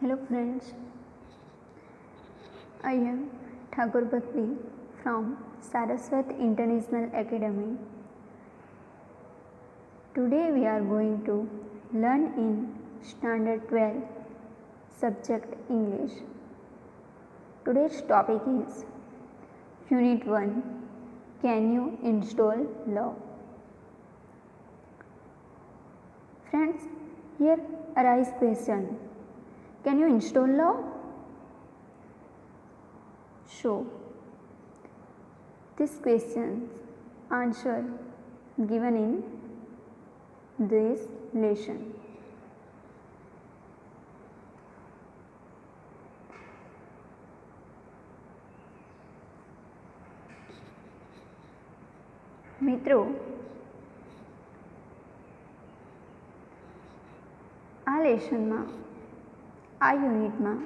Hello friends, I am Thakur Bhakti from Saraswat International Academy. Today we are going to learn in Standard 12 subject English. Today's topic is Unit 1. Can you install law? Friends, here arise question. Can you install law? So, this question's answer given in this lesson. મિત્રો, આ લેસનમાં આ યુનિટમાં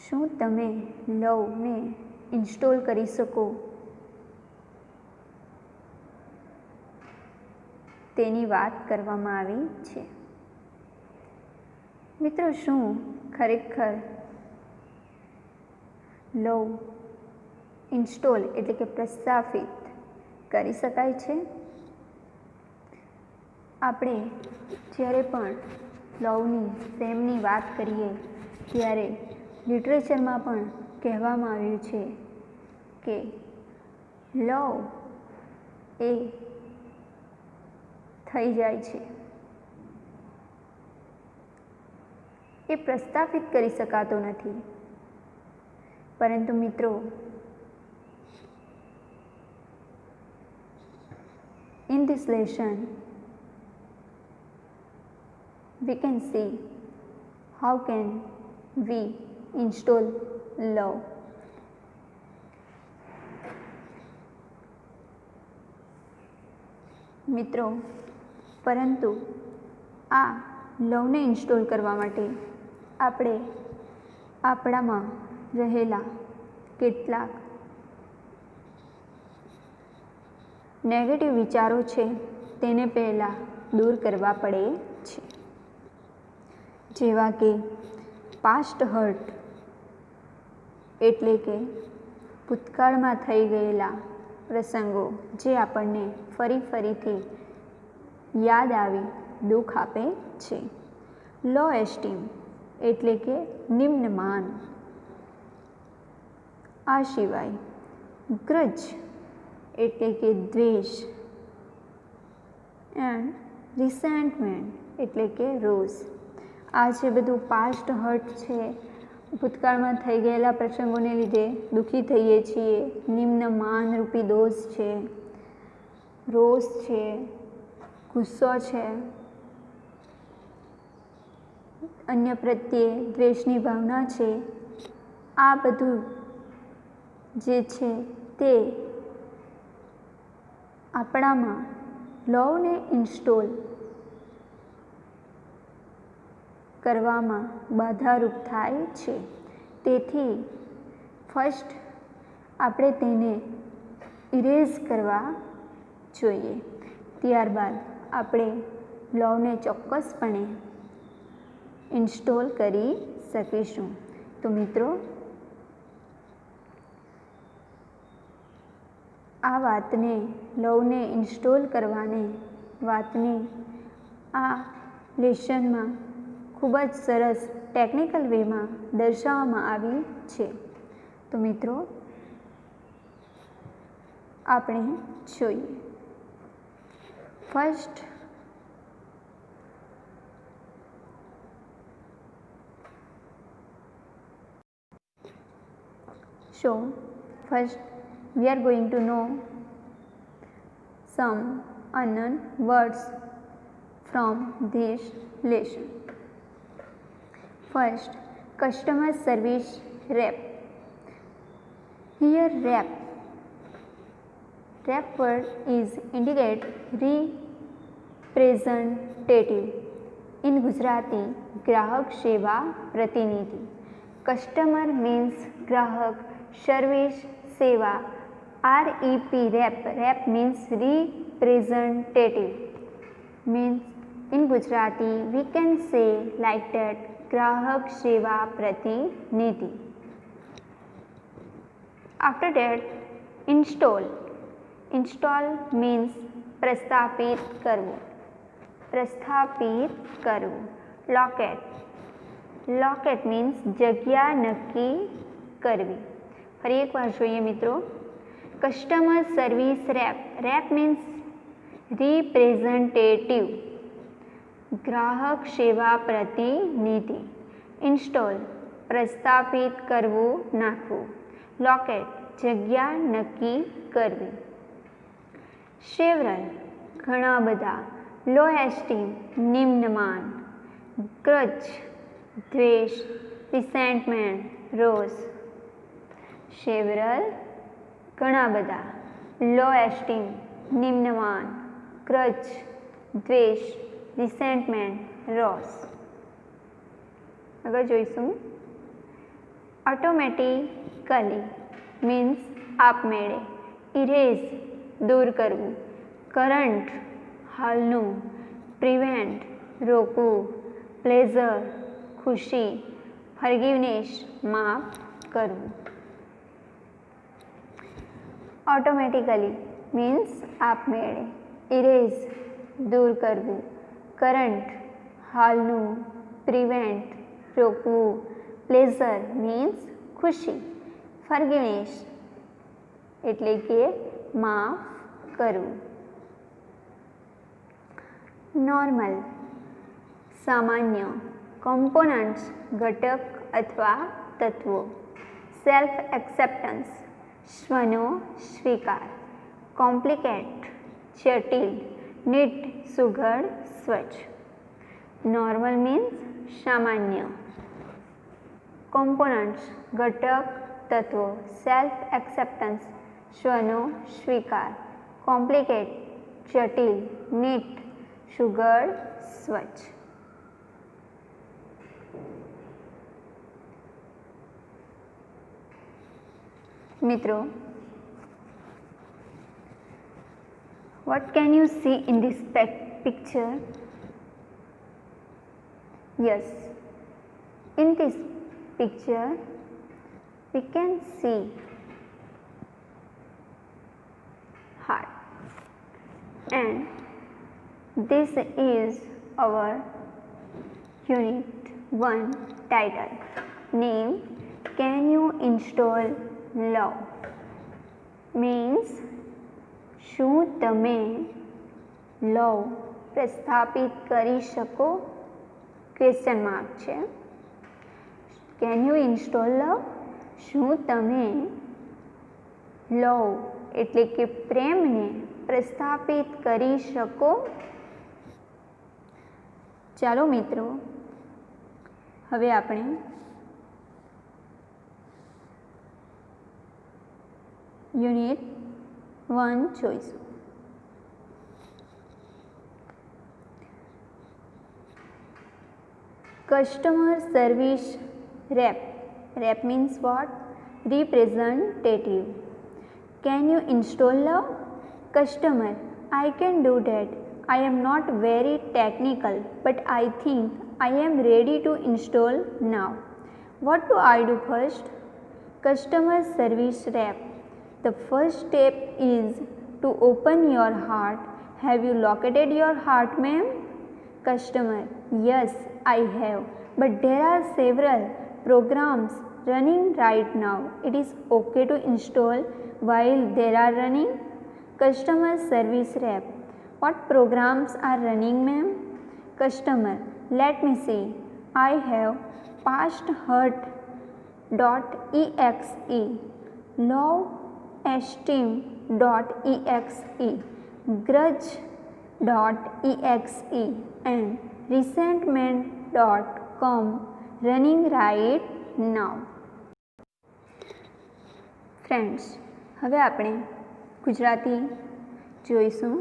શું તમે લવને install કરી શકો તેની વાત કરવામાં આવી છે. મિત્રો, શું ખરેખર લવ ઇન્સ્ટોલ એટલે કે પ્રસ્થાપિત કરી શકાય છે? આપણે જ્યારે પણ લવની પ્રેમની વાત કરીએ ત્યારે લિટરેચરમાં પણ કહેવામાં આવ્યું છે કે લવ એ થઈ જાય છે, એ પ્રસ્થાપિત કરી શકાતો નથી. પરંતુ મિત્રો, in this lesson we can see how can we install love. મિત્રો, પરંતુ આ લવને ઇન્સ્ટોલ કરવા માટે આપણે આપણામાં રહેલા કેટલાક નેગેટિવ વિચારો છે તેને પહેલાં દૂર કરવા પડે છે, જેવા કે પાસ્ટ હર્ટ એટલે કે ભૂતકાળમાં થઈ ગયેલા પ્રસંગો જે આપણને ફરીથી યાદ આવી દુઃખ આપે છે. લો એસ્ટીમ એટલે કે નિમ્ન માન. આ સિવાય ગ્રજ એટલે કે દ્વેષ એન્ડ રિસેન્ટમેન્ટ એટલે કે રોષ. આ જે બધું પાસ્ટ હર્ટ છે, ભૂતકાળમાં થઈ ગયેલા પ્રસંગોને લીધે દુઃખી થઈએ છીએ. નિમ્ન માન રૂપી દોષ છે, રોષ છે, ગુસ્સો છે, અન્ય પ્રત્યે દ્વેષની ભાવના છે. આ બધું જે છે તે આપણામાં લવને ઇન્સ્ટોલ કરવામાં બાધારૂપ થાય છે. તેથી ફર્સ્ટ આપણે તેને ઇરેઝ કરવા જોઈએ, ત્યારબાદ આપણે લવને ચોક્કસપણે ઇન્સ્ટોલ કરી શકીશું. તો મિત્રો, આ વાતને, લવને ઇન્સ્ટોલ કરવાની વાતને આ લેસનમાં ખૂબ જ સરસ ટેકનિકલ વેમાં દર્શાવવામાં આવી છે. તો મિત્રો, આપણે જોઈએ. First we are going to know some unknown words from this lesson. First, customer service rep. Here rep word is indicate representative. In Gujarati, ગ્રાહક સેવા પ્રતિનિધિ. Customer means ગ્રાહક, service સેવા. REP rep means representative, means In Gujarati, we can say like that, ગ્રાહક સેવા પ્રતિનિધિ. After that, install. Install means પ્રસ્થાપિત કરવું. પ્રસ્થાપિત કરવું. Locate. Locate means જગ્યા નક્કી કરવી. ફરી એકવાર જોઈએ મિત્રો. Customer service rep. Rep means representative. ગ્રાહક સેવા પ્રતિનિધિ. ઇન્સ્ટોલ પ્રસ્થાપિત કરવું, નાખવું. લોકેટ જગ્યા નક્કી કરવી. સેવરલ ઘણા બધા. લો એસ્ટીમ નિમ્નમાન. ગ્રજ દ્વેષ. રિસેન્ટમેન્ટ રોષ. સેવરલ ઘણા બધા. લો એસ્ટીમ નિમ્નમાન. ગ્રજ દ્વેષ. રિસેન્ટમેન્ટ રોષ. આગળ જોઈશું. ઓટોમેટિકલી મીન્સ આપમેળે. ઇરેઝ દૂર કરવું. કરંટ હાલનું. પ્રિવેન્ટ રોકવું. પ્લેઝર ખુશી. ફર્ગિવનેસ માફ કરવું. ઓટોમેટિકલી મીન્સ આપમેળે. ઇરેઝ દૂર કરવું. કરંટ હાલનું. પ્રિવેન્ટ રોકવું. પ્લેઝર મીન્સ ખુશી. ફર્ગિવનેસ એટલે કે માફ કરવું. નોર્મલ સામાન્ય. કોમ્પોનન્ટ્સ ઘટક અથવા તત્વો. સેલ્ફ એક્સેપ્ટન્સ સ્વનો સ્વીકાર. કોમ્પ્લિકેટ જટિલ. નીટ સુઘડ સ્વચ્છ. નોર્મલ મીન્સ સામાન્ય. કોમ્પોનન્ટ્સ ઘટક તત્વો. સેલ્ફ એક્સેપ્ટન્સ સ્વનો સ્વીકાર. કોમ્પ્લિકેટ જટિલ. નીટ સુઘડ સ્વચ્છ. મિત્રો, what can you see in this picture? Yes, in this picture we can see heart, and this is our unit 1 title. Name: Can you install love? Means શું તમે લવ પ્રસ્થાપિત કરી શકો? ક્વેશ્ચન માર્ક છે. કેન યુ ઇન્સ્ટોલ લવ? શું તમે લવ એટલે કે પ્રેમને પ્રસ્થાપિત કરી શકો? ચાલો મિત્રો, હવે આપણે યુનિટ 1 જોઈશું. Customer service rep. Rep means what? Representative. Can you install love? Customer: I can do that. I am not very technical, but I think I am ready to install now. What do I do first? Customer service rep: The first step is to open your heart. Have you located your heart, ma'am? Customer: Yes, I have, but there are several programs running right now. It is okay to install while they are running? Customer service rep: What programs are running, ma'am? Customer: Let me see. I have pasthurt.exe, lowesteem.exe, grudge.exe, and resentment.com running right now. Friends, હવે આપણે ગુજરાતી જોઈશું.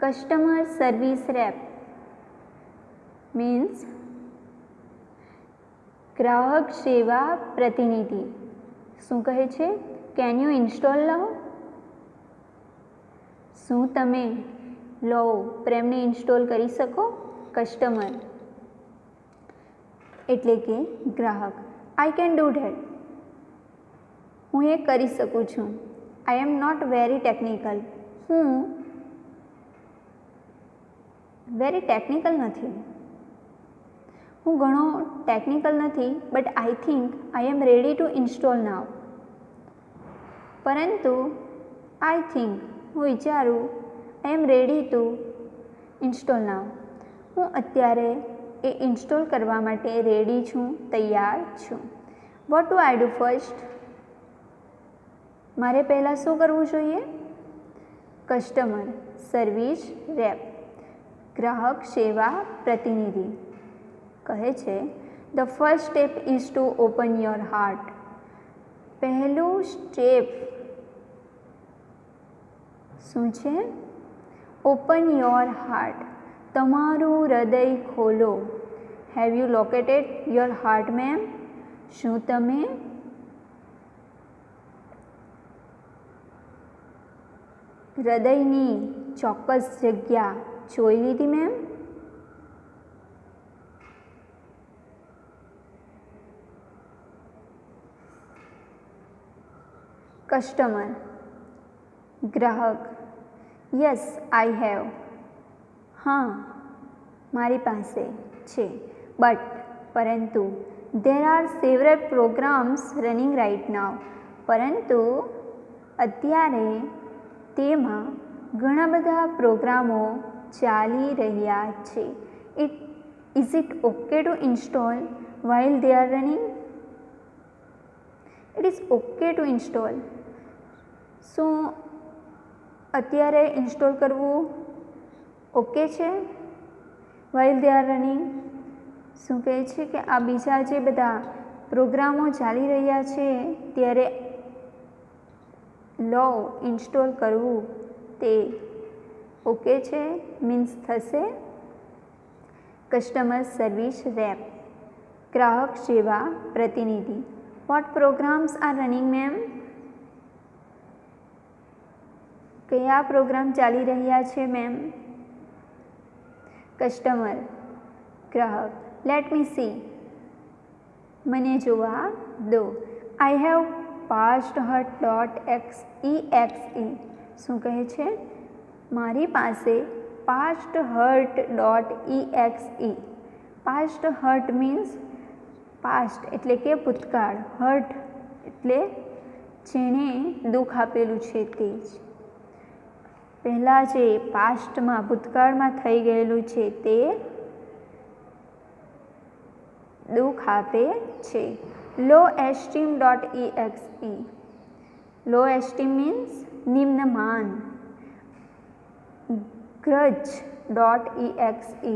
Customer service rape means ગ્રાહક સેવા પ્રતિનિધિ. શું કહે છે? Can you install લવ? શું તમે લવ પ્રેમને ઇન્સ્ટોલ કરી શકો? કસ્ટમર એટલે કે ગ્રાહક. આઈ કેન ડૂ ધેટ, હું એ કરી શકું છું. I am not very technical, હું વેરી ટેકનિકલ નથી, હું ઘણો ટેકનિકલ નથી. But I think I am ready to install now, પરંતુ આઈ થિંક, હું વિચારું, I am ready to install now, હું અત્યારે એ ઇન્સ્ટોલ કરવા માટે રેડી છું, તૈયાર છું. Vote two I do first, મારે પહેલાં શું કરવું જોઈએ? કસ્ટમર સર્વિસ રેપ, ગ્રાહક સેવા પ્રતિનિધિ કહે છે the first step is to open your heart. પહેલું સ્ટેપ શું છે? ઓપન યોર હાર્ટ, તમારું હૃદય ખોલો. Have you located your heart ma'am, શું તમે હૃદયની ચોક્કસ જગ્યા જોઈ લીધી મેમ? કસ્ટમર ગ્રાહક યસ આઈ હેવ, હા મારી પાસે છે. બટ પરંતુ there are several programs running right now, પરંતુ અત્યારે તેમાં ઘણા બધા પ્રોગ્રામો ચાલી રહ્યા છે. Is it okay to install while they are running? It is okay to install, શું અત્યારે ઇન્સ્ટોલ કરવું ઓકે છે? વાઇલ દે આર રનિંગ, શું કહે છે કે આ બીજા જે બધા પ્રોગ્રામો ચાલી રહ્યા છે ત્યારે લો ઇન્સ્ટોલ કરવું તે ઓકે છે, મીન્સ થશે. કસ્ટમર સર્વિસ રેપ, ગ્રાહક સેવા પ્રતિનિધિ what programs are running ma'am? કયા પ્રોગ્રામ ચાલી રહ્યા છે મેમ? કસ્ટમર ગ્રાહક લેટ મી સી, મને જોવા દો. I have past hurt dot exe, શું કહે છે? મારી પાસે past hurt dot exe. Past hurt means past એટલે કે ભૂતકાળ, હર્ટ એટલે જેણે દુઃખ આપેલું છે તે જ. પહેલાં જે પાસ્ટમાં ભૂતકાળમાં થઈ ગયેલું છે તે દુઃખ આપે છે. Low esteem dot exe, low esteem means નિમ્નમાન. Grudge dot exe,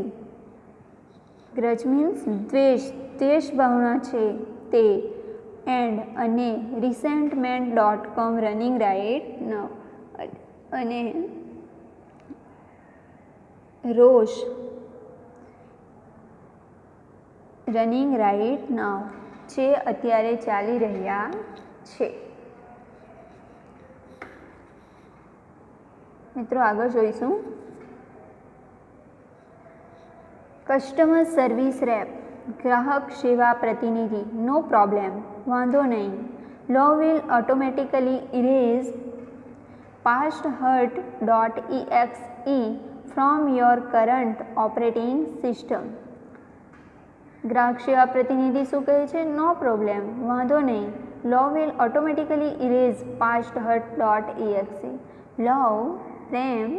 grudge means દ્વેષ, દ્વેષ ભાવના છે તે. એન્ડ અને resentment dot com running right now, અને રોષ રનિંગ રાઇટ નાવ, જે અત્યારે ચાલી રહ્યા છે. મિત્રો આગળ જોઈશું. કસ્ટમર સર્વિસ રેપ, ગ્રાહક સેવા પ્રતિનિધિ નો પ્રોબ્લેમ, વાંધો નહીં. Love will automatically erase past hurt dot exe from your current operating system. ગ્રાહક સેવા પ્રતિનિધિ શું કહે છે? નો પ્રોબ્લેમ, વાંધો નહીં. Love will automatically erase past hurt dot exe. Love પ્રેમ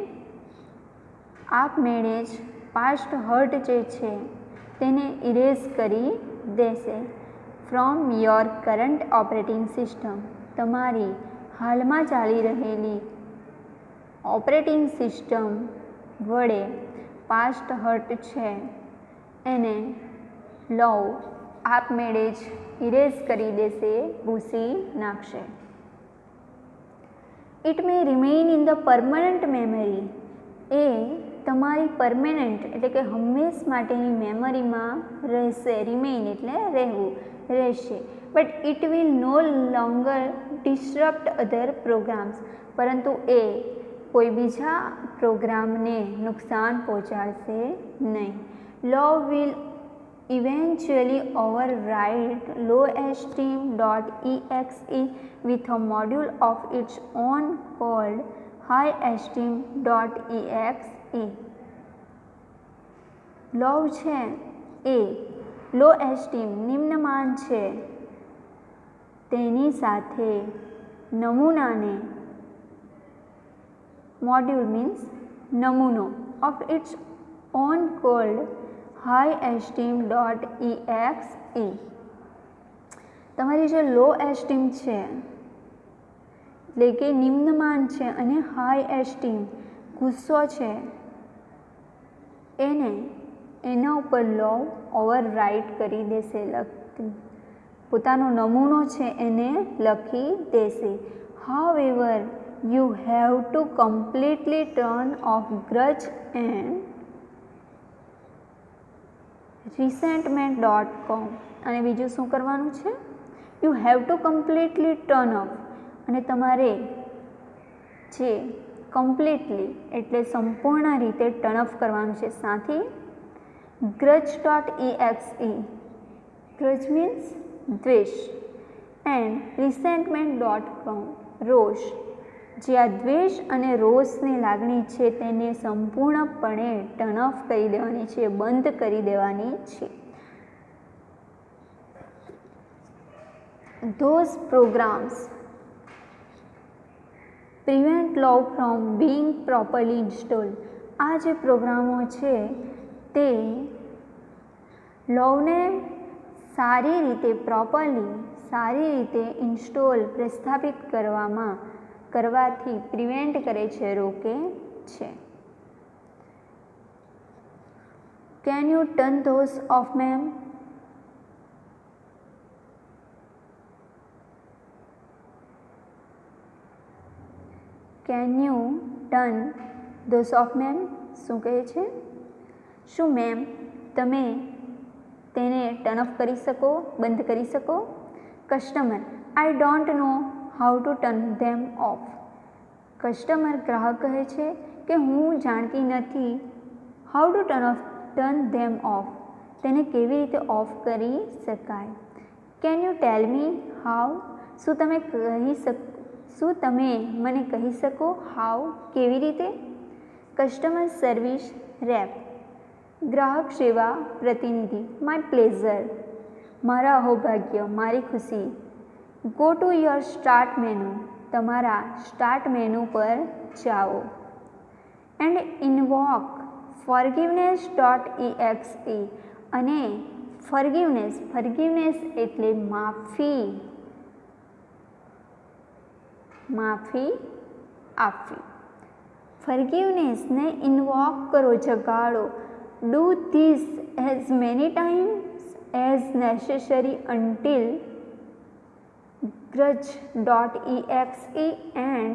આપમેળે જ પાસ્ટ હર્ટ જે છે તેને ઇરેઝ કરી દેશે. From your current operating system, તમારી હાલમાં ચાલી રહેલી ઓપરેટિંગ સિસ્ટમ વડે પાસ્ટ હર્ટ છે એને લો આપમેળે જ ઇરેઝ કરી દેશે, ભૂંસી નાખશે. It may remain in the permanent memory, એ તમારી પરમેનન્ટ એટલે કે હંમેશ માટેની મેમરીમાં રહેશે. રિમેઇન એટલે રહેવું, રહેશે. But it will no longer disturb other programs, પરંતુ એ કોઈ બીજા પ્રોગ્રામને નુકસાન પહોંચાડશે નહીં. Love will eventually override lowesteem.exe with a module of its own called highesteem.exe. લવ છે એ લો એસ્ટીમ નિમ્નમાન છે તેની સાથે નમૂનાને મોડ્યુલ મીન્સ નમૂનો of its on cold highesteem.exe. તમારી જે લો એસ્ટીમ છે એટલે કે નિમ્નમાન છે અને હાઈ એસ્ટીમ ગુસ્સો છે એને એના ઉપર લવ ઓવરરાઇટ કરી દેશે, પોતાનો નમૂનો છે એને લખી દેશે. However you have two completely turn off ગ્રજ and resentment.com. અને બીજું શું કરવાનું છે? You have two completely turn off, અને તમારે જે કમ્પ્લીટલી એટલે સંપૂર્ણ રીતે ટર્ન ઓફ કરવાનું છે. સાથે grudge.exe, grudge મીન્સ દ્વેષ, એન્ડ resentment.com, રોષ. જે આ દ્વેષ અને રોષની લાગણી છે તેને સંપૂર્ણપણે ટર્ન ઓફ કરી દેવાની છે, બંધ કરી દેવાની છે. Those programs prevent love from being properly installed. આ જે પ્રોગ્રામો છે તે લવને સારી રીતે સારી રીતે ઇન્સ્ટોલ પ્રસ્થાપિત કરવાથી પ્રિવેન્ટ કરે છે, રોકે છે. Can U turn those of ma'am? Can U turn those of ma'am? શું કહે છે? શું મેમ તમે તેને ટર્ન ઓફ કરી શકો, બંધ કરી શકો? Customer, I don't know how to turn them of. Customer ગ્રાહક કહે છે કે હું જાણતી નથી how to turn them of, તેને કેવી રીતે ઓફ કરી શકાય. Can you tell me how? શું તમે મને કહી શકો હાઉ, કેવી રીતે? કસ્ટમર સર્વિસ રેપ, ગ્રાહક સેવા પ્રતિનિધિ, માય પ્લેઝર, મારા અહોભાગ્ય, મારી ખુશી. Go to your start menu, તમારા સ્ટાર્ટ મેનુ પર જાઓ. એન્ડ ઇન્વોક forgiveness.exe, અને ફર્ગિવનેસ એટલે માફી આપવી. ફર્ગિવનેસને ઇન્વોક કરો, જગાડો. Do this as many times as necessary until grudge.exe and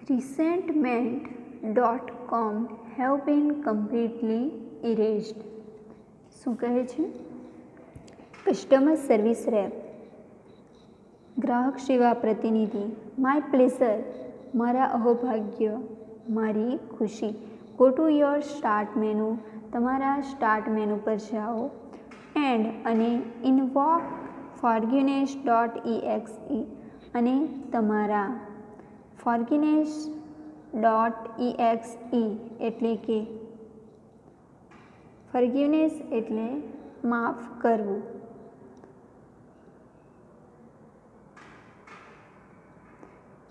resentment.com have been completely erased. શું કહે છે? કસ્ટમર સર્વિસ રેપ, ગ્રાહક સેવા પ્રતિનિધિ, માય પ્લેઝર, મારા અહોભાગ્ય, મારી ખુશી. Go to your start menu, તમારા સ્ટાર્ટ મેનુ પર જાઓ. એન્ડ અને ઇન્વોક forgiveness.exe, અને તમારા forgiveness.exe એટલે કે ફર્ગિવનેસ એટલે માફ કરવું.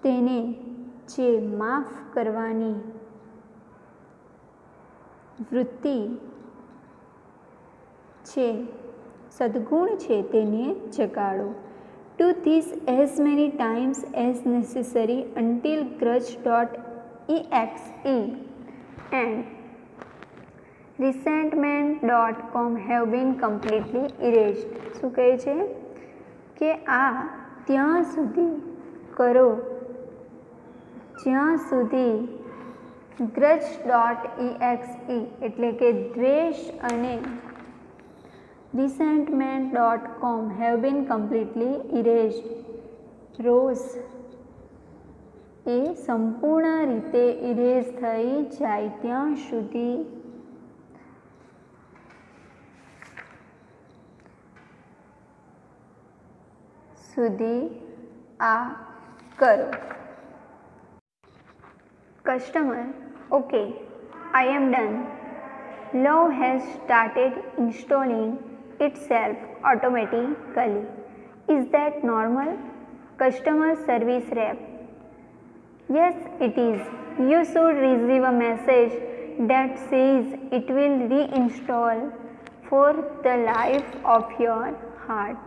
તેને જે માફ કરવાની વૃત્તિ છે, સદ્ગુણ છે, તેને જગાડો. Do this as many times as necessary until grudge.exe and resentment.com have been completely erased. શું કહે છે કે આ ત્યાં સુધી કરો જ્યાં સુધી grudge.exe એટલે કે દ્વેષ અને resentment.com have been completely erased. રોષ એ સંપૂર્ણ રીતે ઇરેઝ થઈ જાય ત્યાં સુધી આ કરો. Customer: okay, I am done. Love has started installing itself automatically. Is that normal? Customer service rep: Yes, it is. You should receive a message that says it will reinstall for the life of your heart.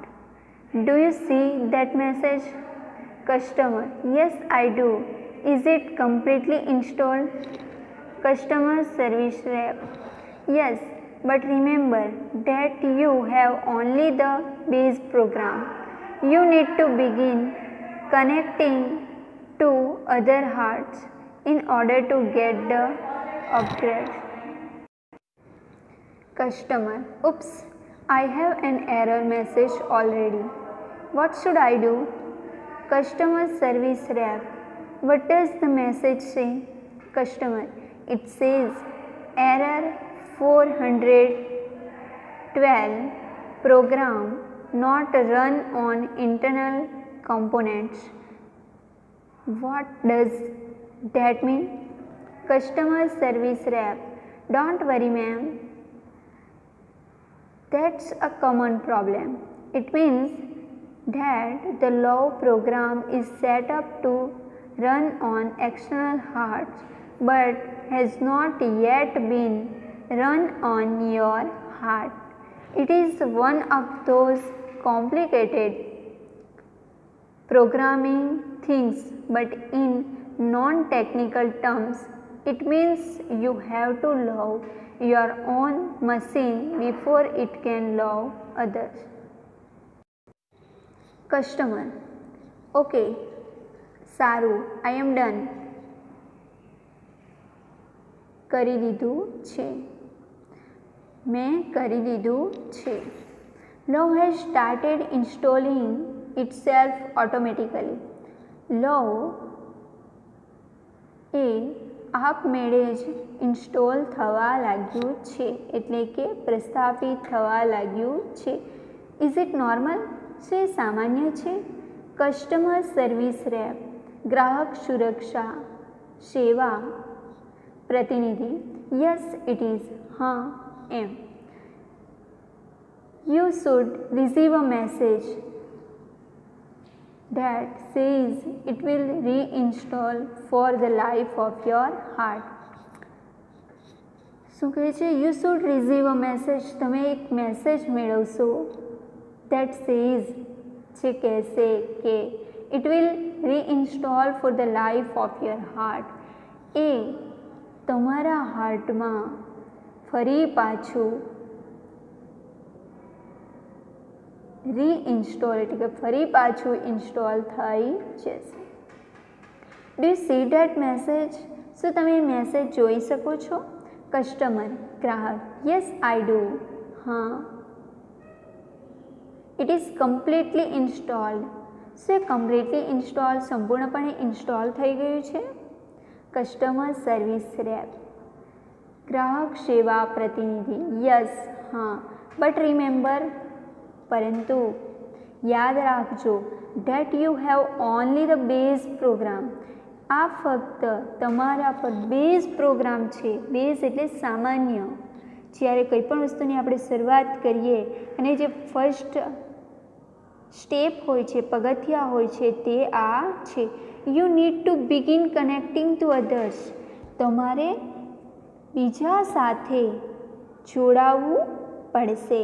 Do you see that message? Customer: Yes, I do. Is it completely installed? Customer service rep: Yes, but remember that you have only the base program. You need to begin connecting to other hearts in order to get the upgrade. Customer: Oops, I have an error message already. What should I do? Customer service rep: What does the message say? Customer: It says error 412, program not run on internal components. What does that mean? Customer service rep: Don't worry, ma'am. That's a common problem. It means that the Love program is set up to run on external hearts but has not yet been run on your heart. It is one of those complicated programming things, but in non-technical terms, it means you have to love your own machine before it can love others. Customer: Okay, સારું, I am done. કરી દીધું છે. મેં કરી દીધું છે. Love has started installing itself automatically. Love એ આપમેળે જ ઇન્સ્ટોલ થવા લાગ્યું છે, એટલે કે પ્રસ્થાપિત થવા લાગ્યું છે. Is it normal? શું એ સામાન્ય છે? કસ્ટમર સર્વિસ રેપ, ગ્રાહક સુરક્ષા સેવા પ્રતિનિધિ: યસ ઇટ ઇઝ. હા એમ. You should receive a message that says it will reinstall for the life of your heart. શું કહે છે? You should receive a message. તમે એક મેસેજ મેળવશો that says, જે કહેશે કે it will reinstall for the life of your heart. એ તમારા હાર્ટમાં ફરી પાછું રીઇન્સ્ટોલ એટલે કે ફરી પાછું ઇન્સ્ટોલ થઈ જશે. Do you C date message? શું તમે મેસેજ જોઈ શકો છો? કસ્ટમર, ગ્રાહક: યસ આઈ ડુ. હા. It is completely installed. શું એ કમ્પ્લીટલી ઇન્સ્ટોલ સંપૂર્ણપણે ઇન્સ્ટોલ થઈ ગયું છે? કસ્ટમર સર્વિસ રેપ, ગ્રાહક સેવા પ્રતિનિધિ: યસ, હા. બટ રિમેમ્બર, પરંતુ યાદ રાખજો, that you have only the base program. આ ફક્ત તમારા પર બેઝ પ્રોગ્રામ છે. બેઝ એટલે સામાન્ય. જ્યારે કંઈ પણ વસ્તુની આપણે શરૂઆત કરીએ અને જે ફર્સ્ટ સ્ટેપ હોય છે, પગથિયા હોય છે, તે આ છે. You need to begin connecting to others. તમારે બીજા સાથે જોડાવવું પડશે.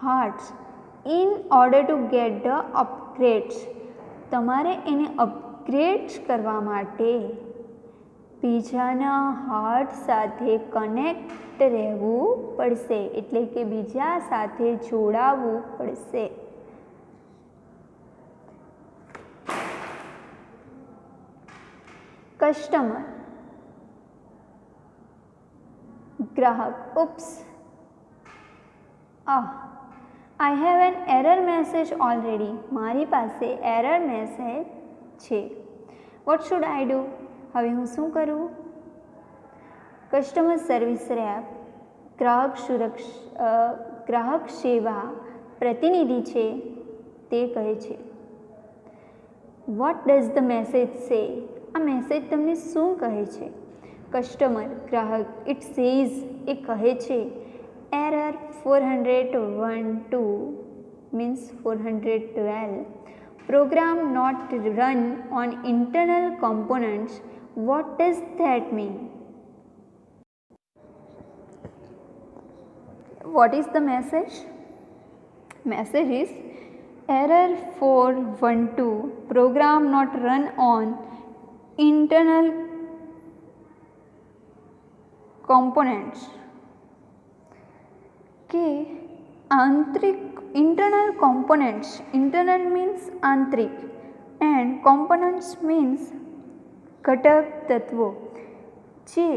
Hearts in order to get the upgrades. તમારે એને અપગ્રેડ્સ કરવા માટે બીજાના હાર્ટ સાથે કનેક્ટ રહેવું પડશે, એટલે કે બીજા સાથે જોડાવવું પડશે. કસ્ટમર, ગ્રાહક: oops, I have an error message already. મારી પાસે એરર મેસેજ છે. What should I do? હવે હું શું કરું? કસ્ટમર સર્વિસ રેપ ગ્રાહક સેવા પ્રતિનિધિ છે તે કહે છે. વોટ ડઝ ધ મેસેજ સે? આ મેસેજ તમને શું કહે છે? કસ્ટમર ગ્રાહક ઇટ સેઝ એ કહે છે error 412 means 412 program not run on internal components. What does that mean? What is the message? Message is error 412 program not run on internal components. કે આંતરિક internal components, internal means આંતરિક and components means ઘટક તત્વો, જે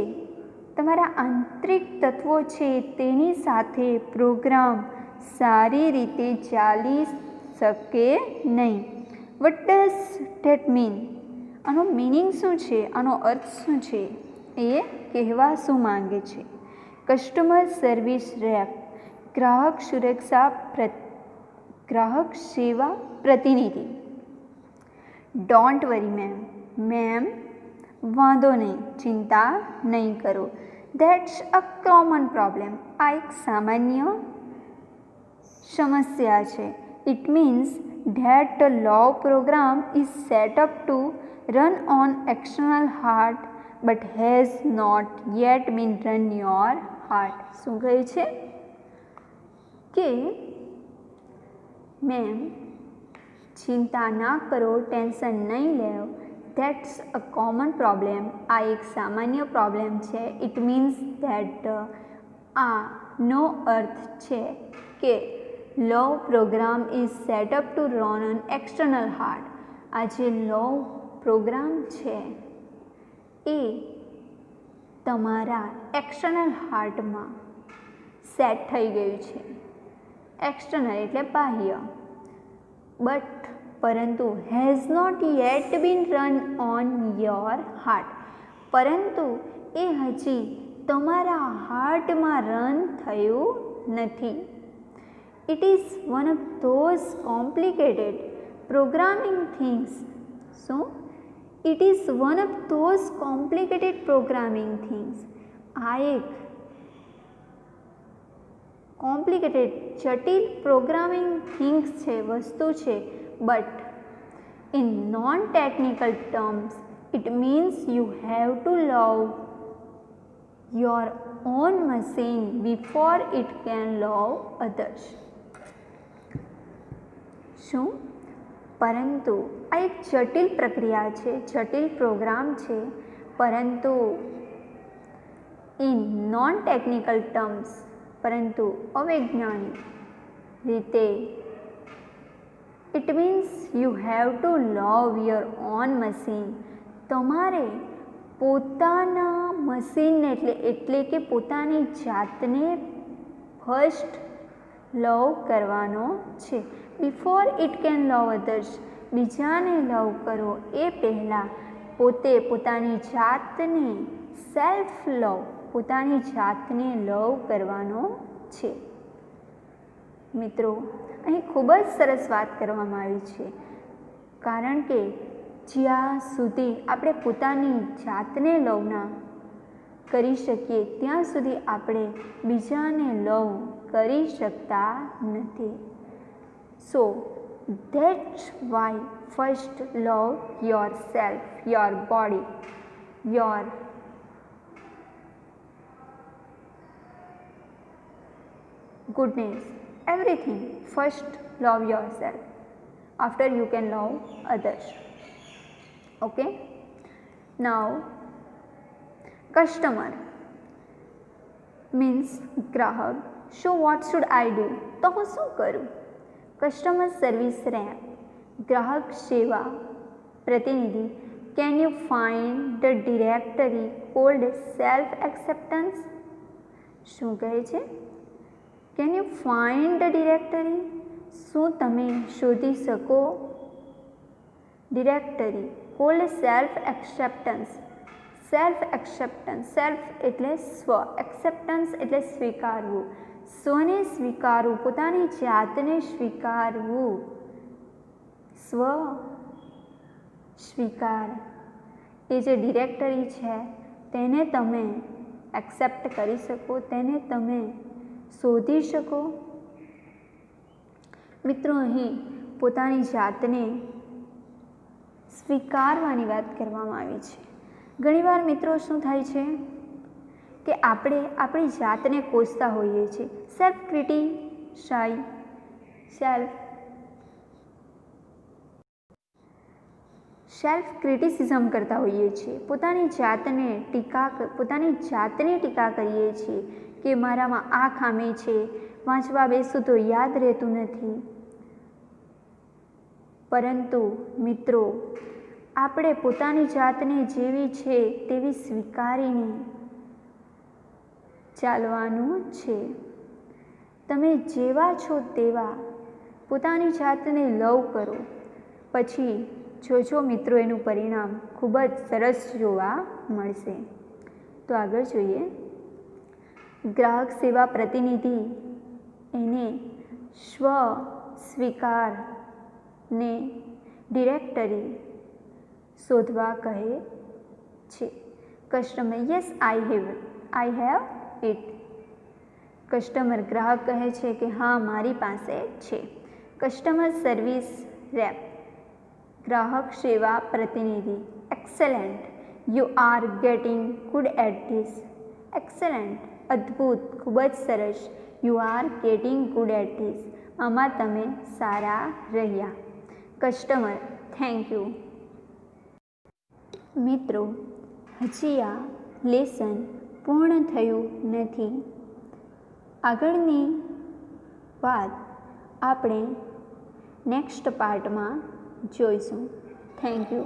તમારા આંતરિક તત્વો છે તેની સાથે પ્રોગ્રામ સારી રીતે ચાલી શકે નહીં. વટ ડઝ ધેટ મીન? આનો મિનિંગ શું છે? આનો અર્થ શું છે? એ કહેવા શું માંગે છે? કસ્ટમર સર્વિસ રેપ ગ્રાહક સેવા પ્રતિનિધિ. Don't worry ma'am. મેમ વાંધો નહીં, ચિંતા નહીં કરો. That's a common problem. આ એક સામાન્ય સમસ્યા છે. It means that the love program is set up to run on external heart but has not yet been run your heart. શું કહે છે? કે મેમ ચિંતા ના કરો, ટેન્શન નહીં લેવ. That's a common problem. આ એક સામાન્ય પ્રોબ્લેમ છે. ઇટ મીન્સ ધેટ આનો અર્થ છે કે love program is set up to run on external heart. આ જે લવ પ્રોગ્રામ છે એ તમારા એક્સટર્નલ હાર્ટમાં સેટ થઈ ગયું છે. એક્સટર્નલ એટલે બાહ્ય. બટ પરંતુ has not yet been run on your heart. પરંતુ એ હજી તમારા હાર્ટમાં રન થયું નથી. It is one of those complicated programming things. શું? It is one of those complicated programming things. આ એક કોમ્પ્લિકેટેડ જટિલ પ્રોગ્રામિંગ થિંગ્સ છે, વસ્તુ છે. But in non technical terms it means you have to love your own machine before it can love others. શું? પરંતુ આ એક જટિલ પ્રક્રિયા છે, જટિલ પ્રોગ્રામ છે. પરંતુ ઇન નોન ટેકનિકલ ટર્મ્સ, પરંતુ અવૈજ્ઞાનિક રીતે it means you have to love your own machine. તમારે પોતાના મશીનને એટલે કે પોતાની જાતને ફર્સ્ટ લવ કરવાનો છે. Before it can love others. બીજાને લવ કરો એ પહેલાં પોતે પોતાની જાતને સેલ્ફ લવ, પોતાની જાતને લવ કરવાનો છે. મિત્રો, અહીં ખૂબ જ સરસ વાત કરવામાં આવી છે. કારણ કે જ્યાં સુધી આપણે પોતાની જાતને લવ ના કરી શકીએ ત્યાં સુધી આપણે બીજાને લવ કરી શકતા નથી. સો that's why first love your self, your body, your goodness, everything. First love yourself, after you can love others. Okay, now customer means ગ્રાહક. So what should I do? તો હું શું કરું? કસ્ટમર સર્વિસ રેપ ગ્રાહક સેવા પ્રતિનિધિ. Can you find the directory cold self acceptance? શું કહે છે? Can you find the directory? શું તમે શોધી શકો? Directory cold self acceptance. Self acceptance, self એટલે સ્વ, એક્સેપ્ટન્સ એટલે સ્વીકારવું. સ્વને સ્વીકારવું, પોતાની જાતને સ્વીકારવું. સ્વ સ્વીકાર એ જે ડિરેક્ટરી છે તેને તમે એક્સેપ્ટ કરી શકો, તેને તમે શોધી શકો. મિત્રો, અહીં પોતાની જાતને સ્વીકારવાની વાત કરવામાં આવી છે. ઘણીવાર મિત્રો શું થાય છે કે આપણે આપણી જાતને કોસતા હોઈએ છીએ. સેલ્ફ ક્રિટિસિઝમ કરતા હોઈએ છીએ. પોતાની જાતને ટીકા કરીએ છીએ કે મારામાં આ ખામી છે, વાંચવા બેસું તો યાદ રહેતું નથી. પરંતુ મિત્રો, આપણે પોતાની જાતને જેવી છે તેવી સ્વીકારીને ચાલવાનું છે. તમે જેવા છો તેવા પોતાની જાતને લવ કરો, પછી જોજો મિત્રો એનું પરિણામ ખૂબ જ સરસ જોવા મળશે. તો આગળ જોઈએ. ગ્રાહક સેવા પ્રતિનિધિ એને સ્વ સ્વીકારને ડિરેક્ટરી શોધવા કહે છે. Customer yes I have it. Customer ગ્રાહક કહે છે કે હા મારી પાસે છે. કસ્ટમર સર્વિસ રેપ ગ્રાહક સેવા પ્રતિનિધિ excellent. You are getting good at this. Excellent અદ્ભુત, ખૂબ જ સરસ. You are getting good at this આમાં તમે સારા રહ્યા. Customer thank you. મિત્રો, હજી આ લેસન પૂર્ણ થયું નથી. આગળની વાત આપણે નેક્સ્ટ પાર્ટમાં જોઈશું. Thank you.